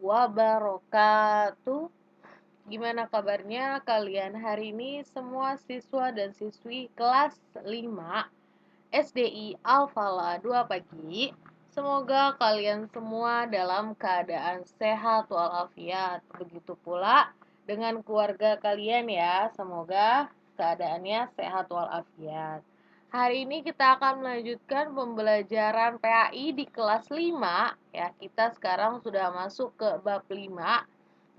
wabarakatuh. Gimana kabarnya kalian hari ini semua siswa dan siswi kelas 5 SDI Al-Falah 2 pagi. Semoga kalian semua dalam keadaan sehat walafiat. Begitu pula dengan keluarga kalian ya. Semoga keadaannya sehat walafiat. Hari ini kita akan melanjutkan pembelajaran PAI di kelas 5 ya. Kita sekarang sudah masuk ke bab 5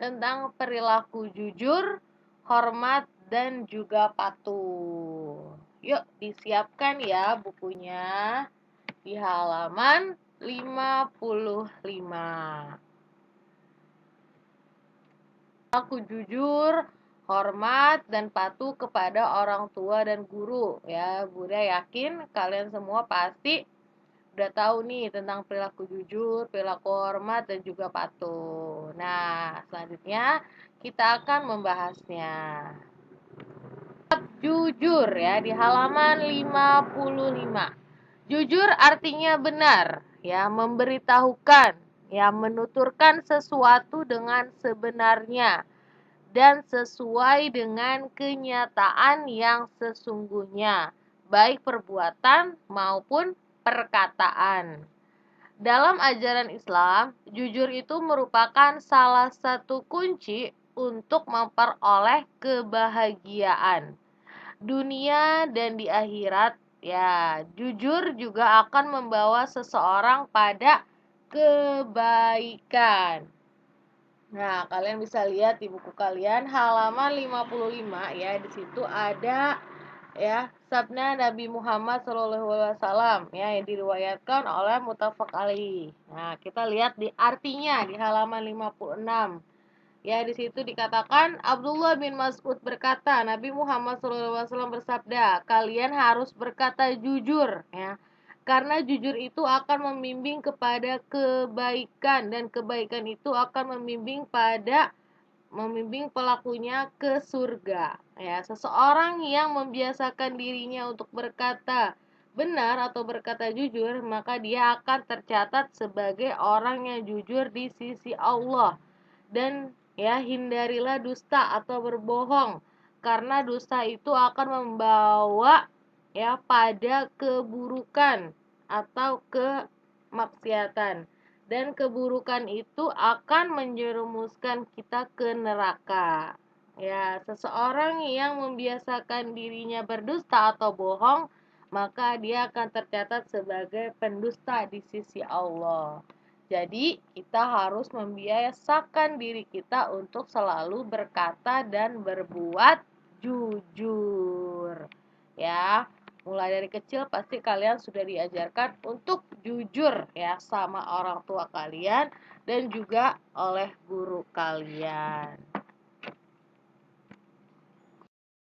tentang perilaku jujur, hormat dan juga patuh. Yuk, disiapkan ya bukunya di halaman 55. Perilaku jujur, hormat dan patuh kepada orang tua dan guru ya. Bunda yakin kalian semua pasti udah tahu nih tentang perilaku jujur, perilaku hormat dan juga patuh. Nah, selanjutnya kita akan membahasnya. Jujur ya di halaman 55. Jujur artinya benar, ya, memberitahukan, ya, menuturkan sesuatu dengan sebenarnya dan sesuai dengan kenyataan yang sesungguhnya, baik perbuatan maupun perkataan. Dalam ajaran Islam, jujur itu merupakan salah satu kunci untuk memperoleh kebahagiaan dunia dan di akhirat. Ya, jujur juga akan membawa seseorang pada kebaikan. Nah, kalian bisa lihat di buku kalian halaman 55 ya. Di situ ada ya sabda Nabi Muhammad SAW ya yang diriwayatkan oleh muttafaq alaih. Nah, kita lihat di artinya di halaman 56. Ya, di situ dikatakan Abdullah bin Mas'ud berkata, Nabi Muhammad SAW bersabda, kalian harus berkata jujur ya. Karena jujur itu akan membimbing kepada kebaikan dan kebaikan itu akan membimbing pelakunya ke surga. Ya, seseorang yang membiasakan dirinya untuk berkata benar atau berkata jujur, maka dia akan tercatat sebagai orang yang jujur di sisi Allah. Dan ya, hindarilah dusta atau berbohong, karena dusta itu akan membawa ya pada keburukan atau kemaksiatan, dan keburukan itu akan menjerumuskan kita ke neraka. Ya, seseorang yang membiasakan dirinya berdusta atau bohong, maka dia akan tercatat sebagai pendusta di sisi Allah. Jadi, kita harus membiasakan diri kita untuk selalu berkata dan berbuat jujur. Ya, mulai dari kecil pasti kalian sudah diajarkan untuk jujur ya sama orang tua kalian dan juga oleh guru kalian.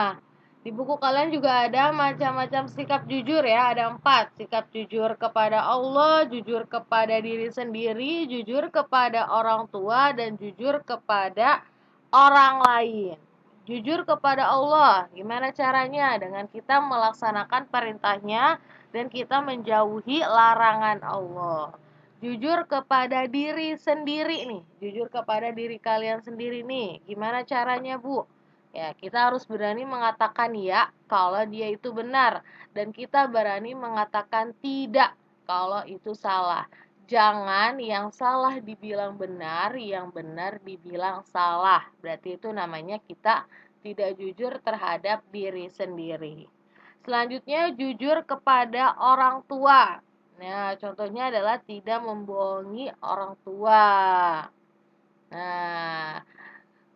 Nah, di buku kalian juga ada macam-macam sikap jujur ya, ada 4. Sikap jujur kepada Allah, jujur kepada diri sendiri, jujur kepada orang tua, dan jujur kepada orang lain. Jujur kepada Allah, gimana caranya? Dengan kita melaksanakan perintahnya dan kita menjauhi larangan Allah. Jujur kepada diri sendiri nih, jujur kepada diri kalian sendiri nih. Gimana caranya, Bu? Ya, kita harus berani mengatakan ya kalau dia itu benar, dan kita berani mengatakan tidak kalau itu salah. Jangan yang salah dibilang benar, yang benar dibilang salah. Berarti itu namanya kita tidak jujur terhadap diri sendiri. Selanjutnya, jujur kepada orang tua. Nah, contohnya adalah tidak membohongi orang tua. Nah,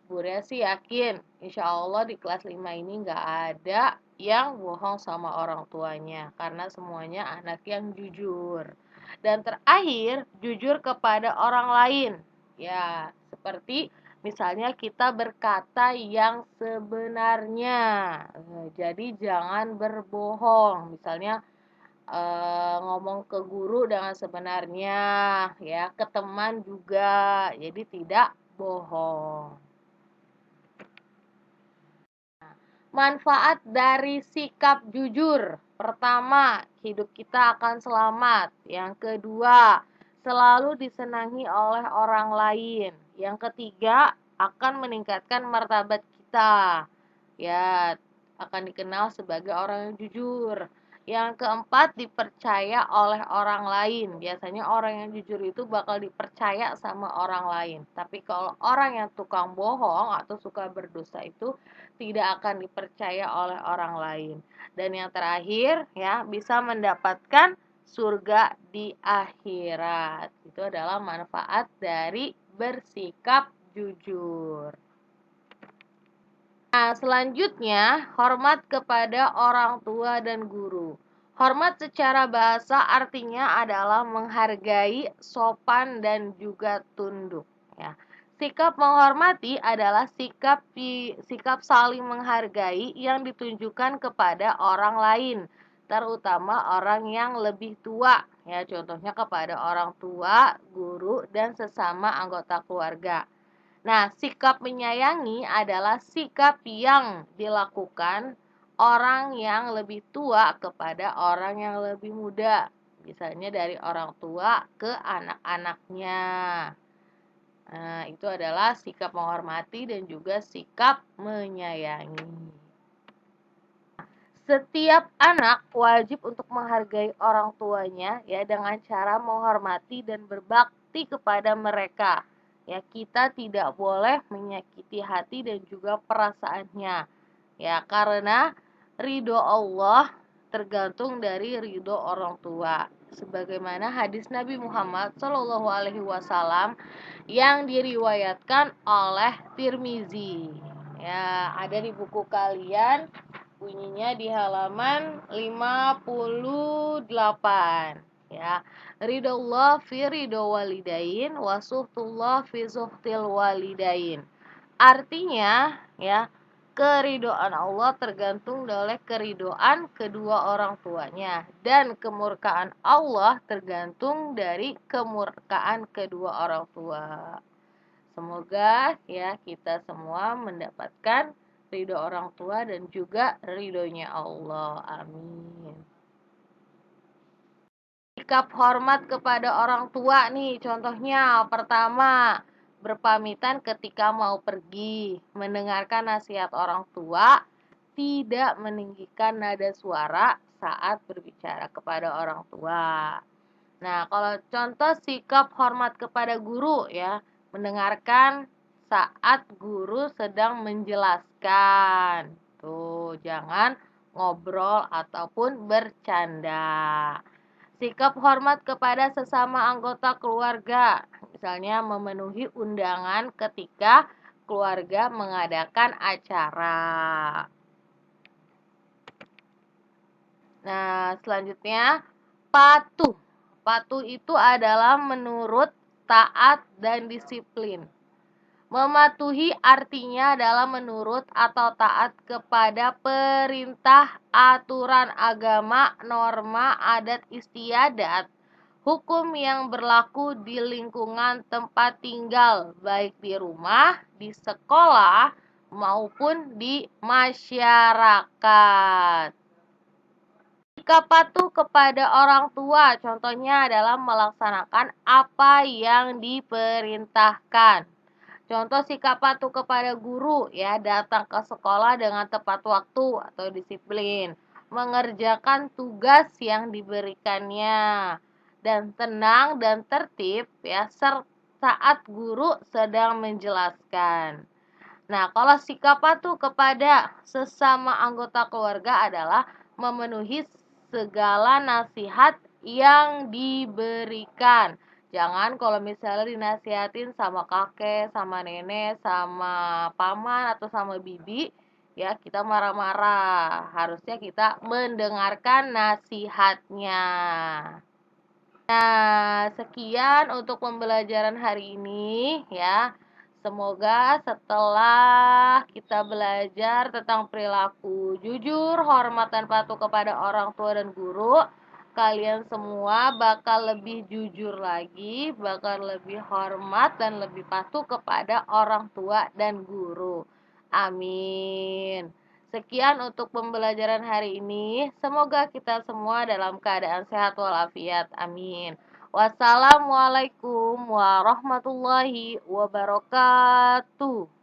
Buria sih yakin, insya Allah di kelas 5 ini nggak ada yang bohong sama orang tuanya, karena semuanya anak yang jujur. Dan terakhir, jujur kepada orang lain. Ya, seperti misalnya kita berkata yang sebenarnya. Jadi jangan berbohong. Misalnya ngomong ke guru dengan sebenarnya, ya, ke teman juga. Jadi tidak bohong. Manfaat dari sikap jujur. Pertama, hidup kita akan selamat. Yang kedua, selalu disenangi oleh orang lain. Yang ketiga, akan meningkatkan martabat kita. Ya, akan dikenal sebagai orang yang jujur. Yang keempat, dipercaya oleh orang lain. Biasanya orang yang jujur itu bakal dipercaya sama orang lain. Tapi kalau orang yang tukang bohong atau suka berdusta itu tidak akan dipercaya oleh orang lain. Dan yang terakhir, ya, bisa mendapatkan surga di akhirat. Itu adalah manfaat dari bersikap jujur. Nah, selanjutnya, hormat kepada orang tua dan guru. Hormat secara bahasa artinya adalah menghargai, sopan, dan juga tunduk. Ya. Sikap menghormati adalah sikap saling menghargai yang ditunjukkan kepada orang lain, terutama orang yang lebih tua. Ya, contohnya kepada orang tua, guru, dan sesama anggota keluarga. Nah, sikap menyayangi adalah sikap yang dilakukan orang yang lebih tua kepada orang yang lebih muda. Misalnya dari orang tua ke anak-anaknya. Nah, itu adalah sikap menghormati dan juga sikap menyayangi. Setiap anak wajib untuk menghargai orang tuanya ya dengan cara menghormati dan berbakti kepada mereka. Ya, kita tidak boleh menyakiti hati dan juga perasaannya. Ya, karena ridho Allah tergantung dari ridho orang tua. Sebagaimana hadis Nabi Muhammad SAW yang diriwayatkan oleh Tirmizi. Ya, ada di buku kalian. Bunyinya di halaman 58 ya. Ridallah fi ridho walidain wa suhtullah fi suhtil walidain. Artinya ya, keridoan Allah tergantung oleh keridoan kedua orang tuanya dan kemurkaan Allah tergantung dari kemurkaan kedua orang tua. Semoga ya kita semua mendapatkan ridho orang tua dan juga ridhonya Allah. Amin. Sikap hormat kepada orang tua nih, contohnya pertama, berpamitan ketika mau pergi, mendengarkan nasihat orang tua, tidak meninggikan nada suara saat berbicara kepada orang tua. Nah, kalau contoh sikap hormat kepada guru ya, mendengarkan saat guru sedang menjelaskan. Tuh, jangan ngobrol ataupun bercanda. Sikap hormat kepada sesama anggota keluarga, misalnya memenuhi undangan ketika keluarga mengadakan acara. Nah, selanjutnya patuh. Patuh itu adalah menurut, taat, dan disiplin. Mematuhi artinya adalah menurut atau taat kepada perintah, aturan agama, norma, adat istiadat, hukum yang berlaku di lingkungan tempat tinggal, baik di rumah, di sekolah, maupun di masyarakat. Sikap patuh kepada orang tua, contohnya adalah melaksanakan apa yang diperintahkan. Contoh sikap patuh kepada guru ya, datang ke sekolah dengan tepat waktu atau disiplin, mengerjakan tugas yang diberikannya, dan tenang dan tertib ya saat guru sedang menjelaskan. Nah, kalau sikap patuh kepada sesama anggota keluarga adalah memenuhi segala nasihat yang diberikan. Jangan kalau misalnya dinasihatin sama kakek, sama nenek, sama paman, atau sama bibi, ya kita marah-marah. Harusnya kita mendengarkan nasihatnya. Nah, sekian untuk pembelajaran hari ini ya. Semoga setelah kita belajar tentang perilaku jujur, hormat dan patuh kepada orang tua dan guru, kalian semua bakal lebih jujur lagi, bakal lebih hormat dan lebih patuh kepada orang tua dan guru. Amin. Sekian untuk pembelajaran hari ini. Semoga kita semua dalam keadaan sehat walafiat. Amin. Wassalamualaikum warahmatullahi wabarakatuh.